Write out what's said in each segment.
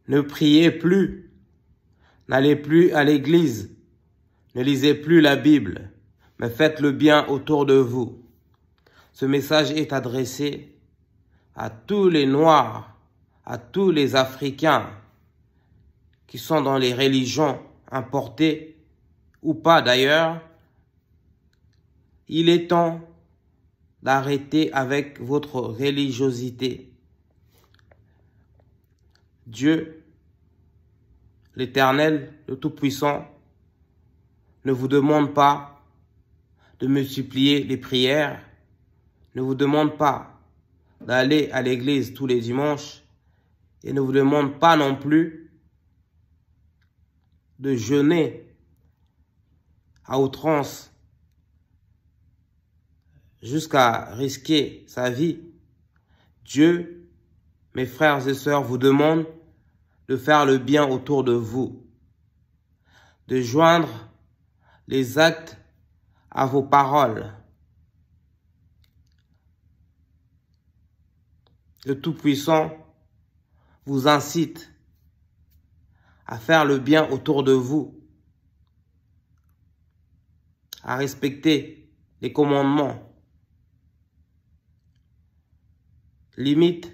Ne priez plus. N'allez plus à l'église. Ne lisez plus la Bible, mais faites le bien autour de vous. Ce message est adressé à tous les Noirs, à tous les Africains qui sont dans les religions importées ou pas d'ailleurs. Il est temps d'arrêter avec votre religiosité. Dieu, l'Éternel, le Tout-Puissant, ne vous demande pas de multiplier les prières, ne vous demande pas d'aller à l'église tous les dimanches et ne vous demande pas non plus de jeûner à outrance jusqu'à risquer sa vie. Dieu, mes frères et sœurs, vous demande de faire le bien autour de vous, de joindre les actes à vos paroles. Le Tout-Puissant vous incite à faire le bien autour de vous, à respecter les commandements. Limite,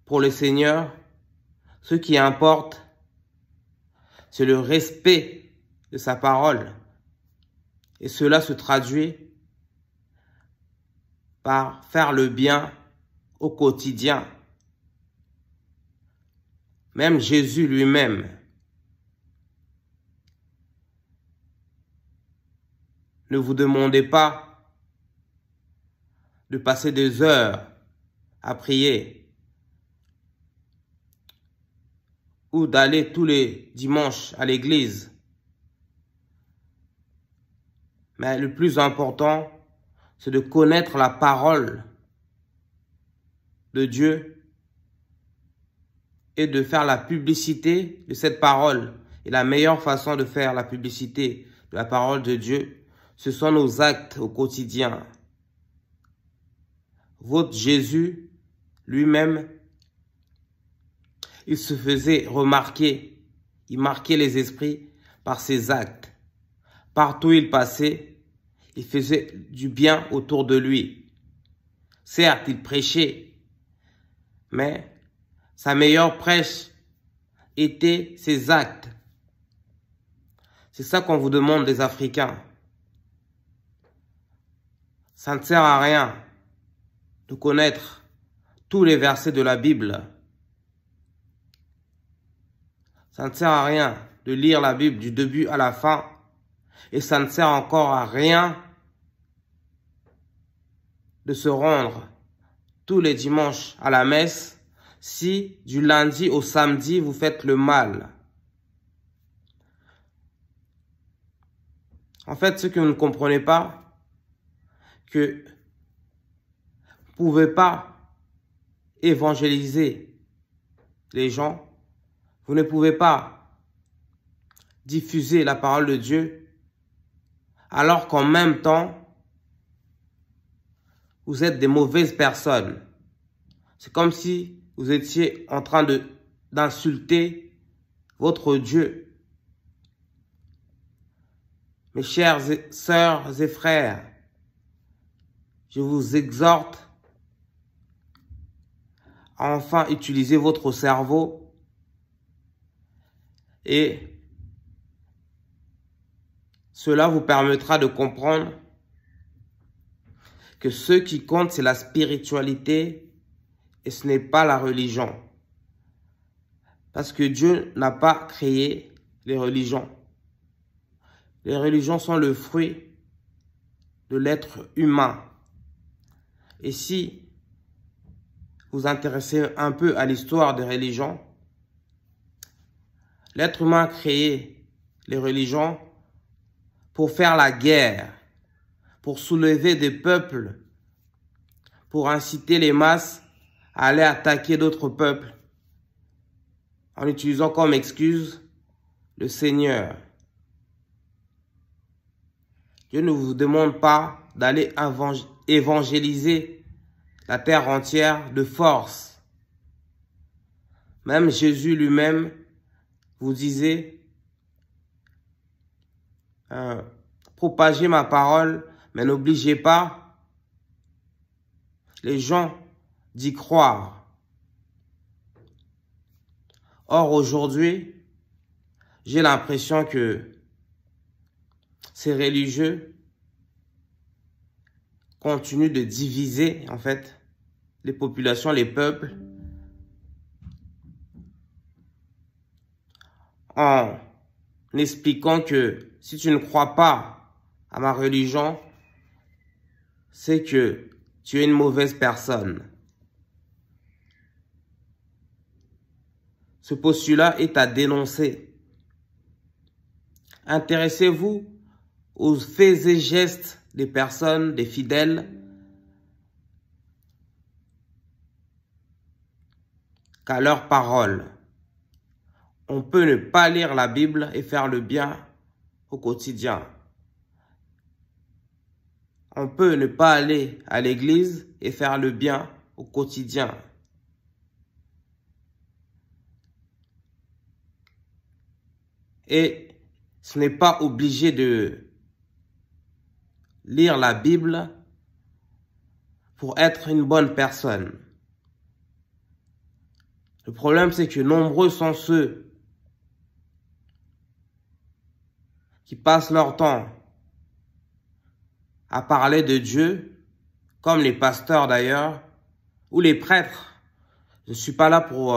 pour le Seigneur, ce qui importe, c'est le respect de sa parole. Et cela se traduit par faire le bien au quotidien. Même Jésus lui-même ne vous demandez pas de passer des heures à prier ou d'aller tous les dimanches à l'église. Mais le plus important, c'est de connaître la parole de Dieu et de faire la publicité de cette parole. Et la meilleure façon de faire la publicité de la parole de Dieu, ce sont nos actes au quotidien. Votre Jésus lui-même, il se faisait remarquer, il marquait les esprits par ses actes. Partout où il passait, il faisait du bien autour de lui. Certes, il prêchait, mais sa meilleure prêche était ses actes. C'est ça qu'on vous demande des Africains. Ça ne sert à rien de connaître tous les versets de la Bible. Ça ne sert à rien de lire la Bible du début à la fin. Et ça ne sert encore à rien de se rendre tous les dimanches à la messe si du lundi au samedi vous faites le mal. En fait, ce que vous ne comprenez pas, que vous ne pouvez pas évangéliser les gens, vous ne pouvez pas diffuser la parole de Dieu, alors qu'en même temps, vous êtes des mauvaises personnes. C'est comme si vous étiez en train d'insulter votre Dieu. Mes chères sœurs et frères, je vous exhorte à enfin utiliser votre cerveau et cela vous permettra de comprendre que ce qui compte, c'est la spiritualité et ce n'est pas la religion. Parce que Dieu n'a pas créé les religions. Les religions sont le fruit de l'être humain. Et si vous vous intéressez un peu à l'histoire des religions, l'être humain a créé les religions pour faire la guerre, pour soulever des peuples, pour inciter les masses à aller attaquer d'autres peuples, en utilisant comme excuse le Seigneur. Dieu ne vous demande pas d'aller évangéliser la terre entière de force. Même Jésus lui-même vous disait, propagez ma parole, mais n'obligez pas les gens d'y croire. Or, aujourd'hui, j'ai l'impression que ces religieux continuent de diviser, en fait, les populations, les peuples, en expliquant que si tu ne crois pas à ma religion, c'est que tu es une mauvaise personne. Ce postulat est à dénoncer. Intéressez-vous aux faits et gestes des personnes, des fidèles, qu'à leurs paroles. On peut ne pas lire la Bible et faire le bien au quotidien. On peut ne pas aller à l'église et faire le bien au quotidien. Et ce n'est pas obligé de lire la Bible pour être une bonne personne. Le problème, c'est que nombreux sont ceux qui passent leur temps à parler de Dieu, comme les pasteurs d'ailleurs, ou les prêtres. Je ne suis pas là pour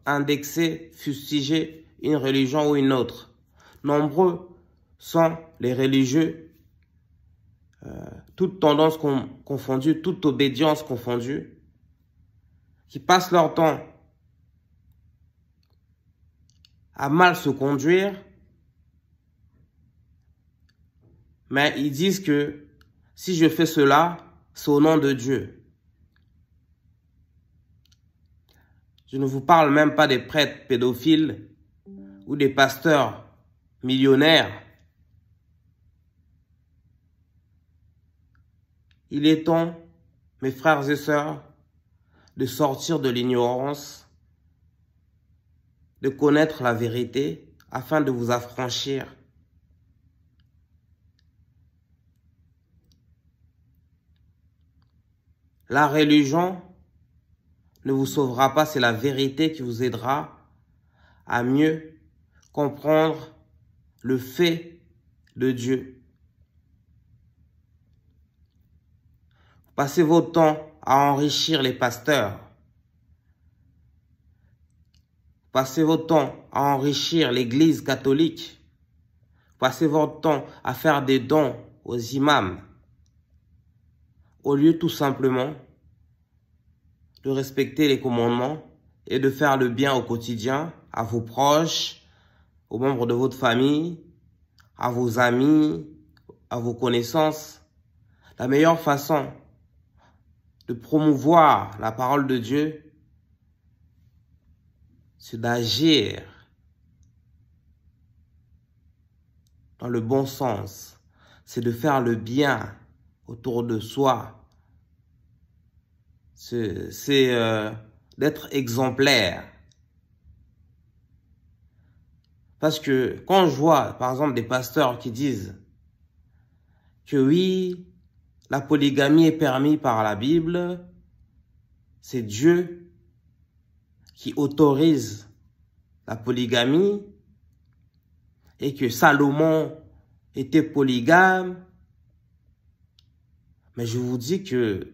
indexer, fustiger une religion ou une autre. Nombreux sont les religieux, toute tendance confondue, toute obédience confondue, qui passent leur temps à mal se conduire, mais ils disent que si je fais cela, c'est au nom de Dieu. Je ne vous parle même pas des prêtres pédophiles ou des pasteurs millionnaires. Il est temps, mes frères et sœurs, de sortir de l'ignorance, de connaître la vérité afin de vous affranchir. La religion ne vous sauvera pas, c'est la vérité qui vous aidera à mieux comprendre le fait de Dieu. Passez votre temps à enrichir les pasteurs. Passez votre temps à enrichir l'Église catholique. Passez votre temps à faire des dons aux imams. Au lieu tout simplement de respecter les commandements et de faire le bien au quotidien à vos proches, aux membres de votre famille, à vos amis, à vos connaissances. La meilleure façon de promouvoir la parole de Dieu, c'est d'agir dans le bon sens. C'est de faire le bien autour de soi. C'est d'être exemplaire. Parce que quand je vois, par exemple, des pasteurs qui disent que oui, la polygamie est permise par la Bible, c'est Dieu qui autorise la polygamie et que Salomon était polygame. Mais je vous dis que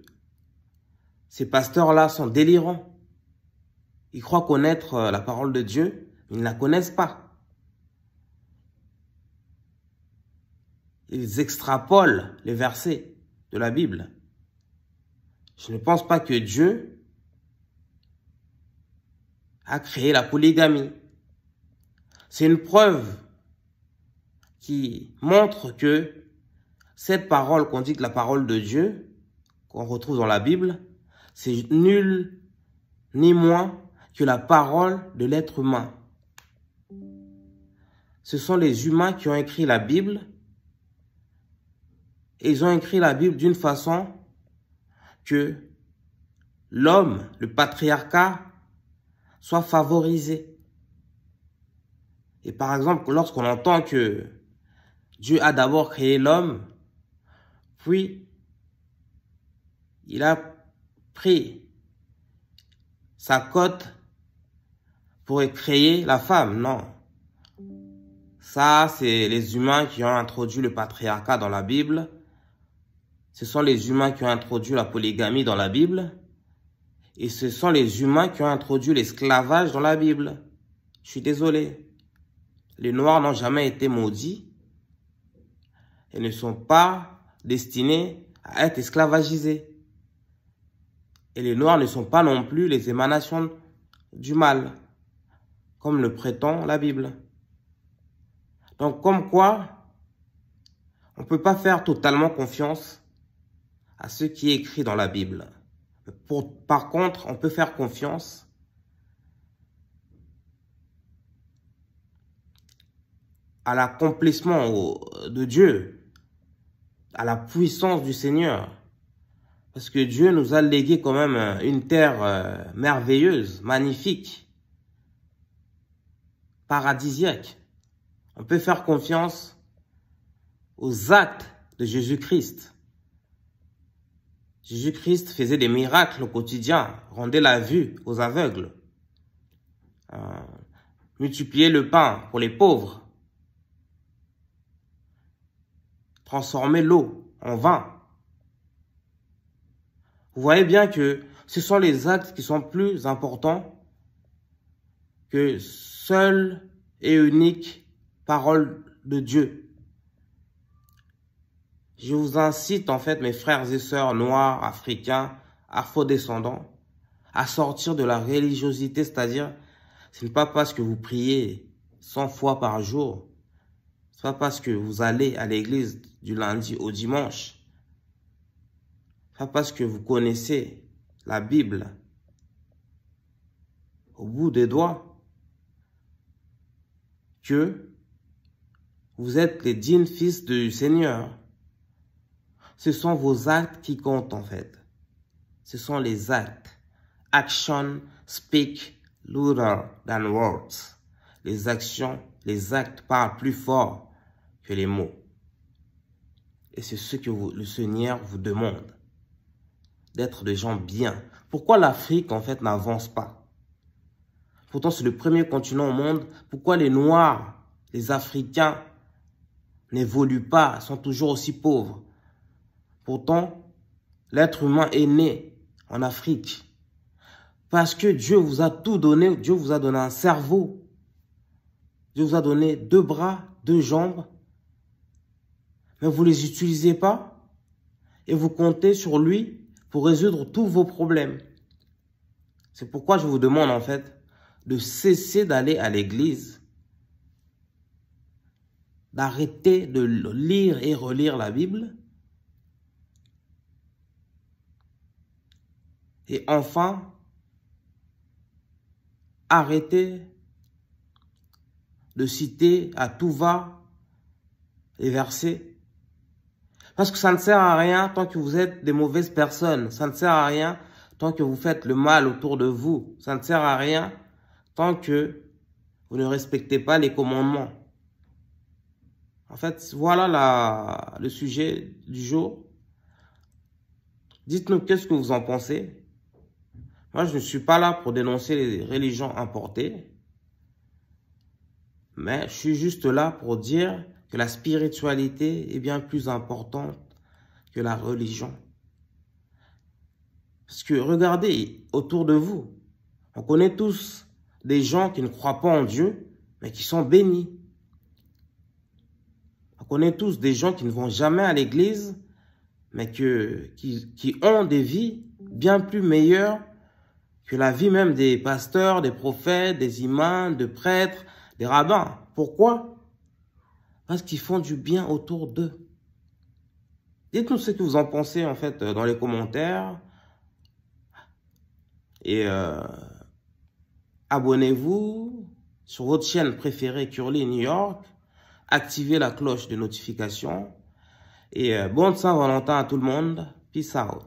ces pasteurs-là sont délirants. Ils croient connaître la parole de Dieu, mais ils ne la connaissent pas. Ils extrapolent les versets de la Bible. Je ne pense pas que Dieu a créé la polygamie. C'est une preuve qui montre que cette parole qu'on dit que la parole de Dieu, qu'on retrouve dans la Bible, c'est nul ni moins que la parole de l'être humain. Ce sont les humains qui ont écrit la Bible. Et ils ont écrit la Bible d'une façon que l'homme, le patriarcat, soient favorisés. Et par exemple, lorsqu'on entend que Dieu a d'abord créé l'homme, puis il a pris sa cote pour créer la femme. Non. Ça, c'est les humains qui ont introduit le patriarcat dans la Bible. Ce sont les humains qui ont introduit la polygamie dans la Bible. Et ce sont les humains qui ont introduit l'esclavage dans la Bible. Je suis désolé. Les Noirs n'ont jamais été maudits et ne sont pas destinés à être esclavagisés. Et les Noirs ne sont pas non plus les émanations du mal, comme le prétend la Bible. Donc, comme quoi, on ne peut pas faire totalement confiance à ce qui est écrit dans la Bible. Par contre, on peut faire confiance à l'accomplissement de Dieu, à la puissance du Seigneur. Parce que Dieu nous a légué quand même une terre merveilleuse, magnifique, paradisiaque. On peut faire confiance aux actes de Jésus-Christ. Jésus-Christ faisait des miracles au quotidien, rendait la vue aux aveugles, multipliait le pain pour les pauvres, transformait l'eau en vin. Vous voyez bien que ce sont les actes qui sont plus importants que seule et unique parole de Dieu. Je vous incite en fait, mes frères et sœurs noirs, africains, afro-descendants, à sortir de la religiosité, c'est-à-dire, ce n'est pas parce que vous priez 100 fois par jour, ce n'est pas parce que vous allez à l'église du lundi au dimanche, ce n'est pas parce que vous connaissez la Bible au bout des doigts que vous êtes les dignes fils du Seigneur. Ce sont vos actes qui comptent en fait. Ce sont les actes. Action speak louder than words. Les actions, les actes parlent plus fort que les mots. Et c'est ce que le Seigneur vous demande. D'être des gens bien. Pourquoi l'Afrique en fait n'avance pas? Pourtant c'est le premier continent au monde. Pourquoi les Noirs, les Africains n'évoluent pas, sont toujours aussi pauvres? Pourtant, l'être humain est né en Afrique. Parce que Dieu vous a tout donné. Dieu vous a donné un cerveau. Dieu vous a donné 2 bras, 2 jambes. Mais vous ne les utilisez pas. Et vous comptez sur lui pour résoudre tous vos problèmes. C'est pourquoi je vous demande en fait de cesser d'aller à l'église. D'arrêter de lire et relire la Bible. Et enfin, arrêtez de citer à tout va les versets. Parce que ça ne sert à rien tant que vous êtes des mauvaises personnes. Ça ne sert à rien tant que vous faites le mal autour de vous. Ça ne sert à rien tant que vous ne respectez pas les commandements. En fait, voilà le sujet du jour. Dites-nous qu'est-ce que vous en pensez. Moi, je ne suis pas là pour dénoncer les religions importées. Mais je suis juste là pour dire que la spiritualité est bien plus importante que la religion. Parce que regardez autour de vous. On connaît tous des gens qui ne croient pas en Dieu, mais qui sont bénis. On connaît tous des gens qui ne vont jamais à l'église, mais qui ont des vies bien plus meilleures que la vie même des pasteurs, des prophètes, des imams, des prêtres, des rabbins. Pourquoi? Parce qu'ils font du bien autour d'eux. Dites-nous ce que vous en pensez en fait dans les commentaires. Et abonnez-vous sur votre chaîne préférée Curly New York. Activez la cloche de notification. Et bonne Saint-Valentin à tout le monde. Peace out.